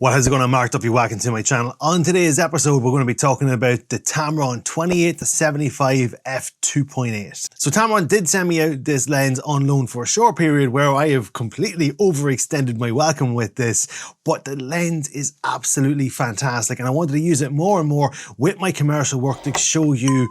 What is going on, Mark Duffy? Welcome to my channel. On today's episode, we're going to be talking about the Tamron 28-75 f2.8. So Tamron did send me out this lens on loan for a short period where I have completely overextended my welcome with this, but the lens is absolutely fantastic and I wanted to use it more and more with my commercial work to show you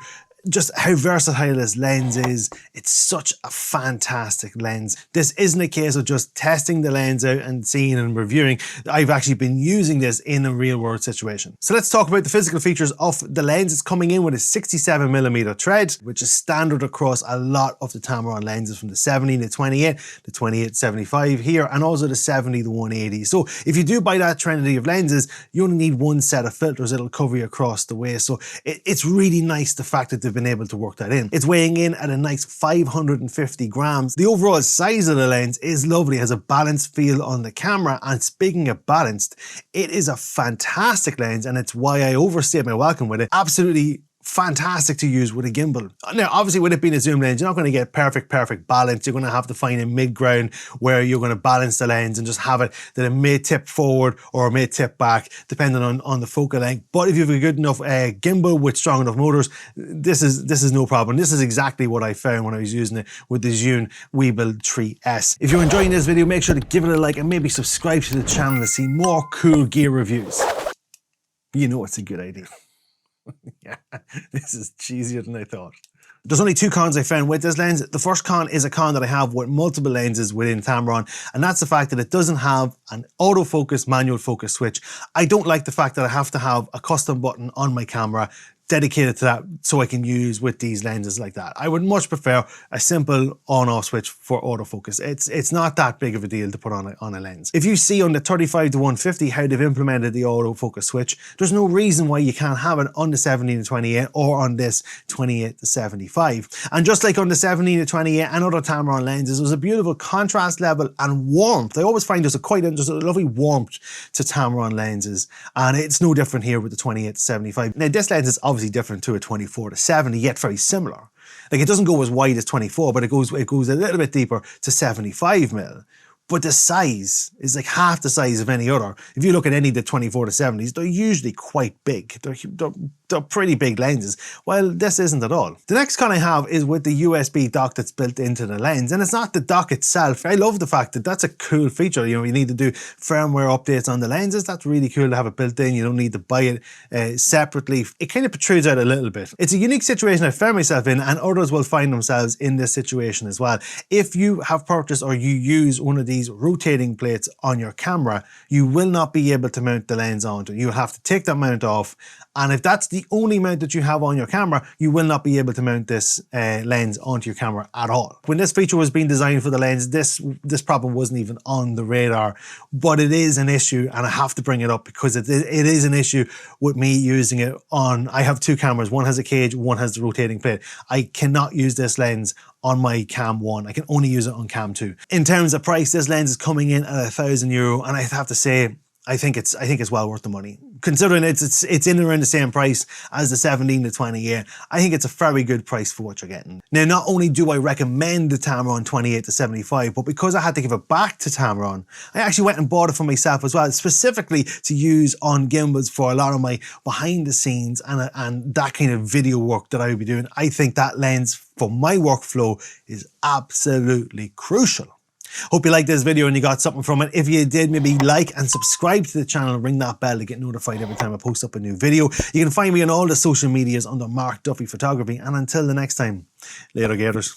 just how versatile this lens is. It's such a fantastic lens. This isn't a case of just testing the lens out and seeing and reviewing. I've actually been using this in a real world situation. So let's talk about the physical features of the lens. It's coming in with a 67mm thread, which is standard across a lot of the Tamron lenses, from the 70-28, the 28-75 here, and also the 70-180. So if you do buy that trinity of lenses, you only need one set of filters. It'll cover you across the way. So it's really nice, the fact that they've been able to work that in. It's weighing in at a nice 550 grams. The overall size of the lens is lovely, has a balanced feel on the camera, and speaking of balanced, it is a fantastic lens and it's why I overstayed my welcome with it. Absolutely fantastic to use with a gimbal. Now, obviously, with it being a zoom lens, you're not going to get perfect balance. You're going to have to find a mid-ground where you're going to balance the lens and just have it that it may tip forward or it may tip back, depending on the focal length. But if you have a good enough gimbal with strong enough motors, this is no problem. This is exactly what I found when I was using it with the Zhiyun Weebill 3S. If you're enjoying this video, make sure to give it a like and maybe subscribe to the channel to see more cool gear reviews. You know it's a good idea. Yeah, this is cheesier than I thought. There's only two cons I found with this lens. The first con is a con that I have with multiple lenses within Tamron, and that's the fact that it doesn't have an autofocus manual focus switch. I don't like the fact that I have to have a custom button on my camera dedicated to that so I can use with these lenses like that. I would much prefer a simple on-off switch for autofocus. It's not that big of a deal to put on a lens. If you see on the 35-150 how they've implemented the autofocus switch, there's no reason why you can't have it on the 70-28 or on this 28-75. And just like on the 70-28 and other Tamron lenses, there's a beautiful contrast level and warmth. I always find there's a lovely warmth to Tamron lenses, and it's no different here with the 28-75. Now, this lens is obviously different to a 24-70, yet very similar. Like, it doesn't go as wide as 24, but it goes a little bit deeper to 75mm. But the size is like half the size of any other. If you look at any of the 24-70s, they're usually quite big. They're pretty big lenses, while this isn't at all. The next con I have is with the USB dock that's built into the lens, and it's not the dock itself. I love the fact that that's a cool feature. You know, you need to do firmware updates on the lenses. That's really cool to have it built in. You don't need to buy it separately. It kind of protrudes out a little bit. It's a unique situation I found myself in, and others will find themselves in this situation as well. If you have purchased or you use one of these rotating plates on your camera, you will not be able to mount the lens onto it. You'll have to take that mount off, and if that's the only mount that you have on your camera, you will not be able to mount this lens onto your camera at all. When this feature was being designed for the lens, this problem wasn't even on the radar, but it is an issue, and I have to bring it up because it is an issue with me using it on. I have two cameras. One has a cage, one has the rotating plate. I cannot use this lens on my Cam 1. I can only use it on Cam 2. In terms of price, this lens is coming in at €1,000, and I have to say, I think it's well worth the money. Considering it's in around the same price as the 17-28, I think it's a very good price for what you're getting. Now, not only do I recommend the Tamron 28-75, but because I had to give it back to Tamron, I actually went and bought it for myself as well, specifically to use on gimbals for a lot of my behind the scenes and that kind of video work that I would be doing. I think that lens for my workflow is absolutely crucial. Hope you liked this video and you got something from it. If you did, maybe like and subscribe to the channel and ring that bell to get notified every time I post up a new video. You can find me on all the social medias under Mark Duffy Photography. And until the next time, later gators.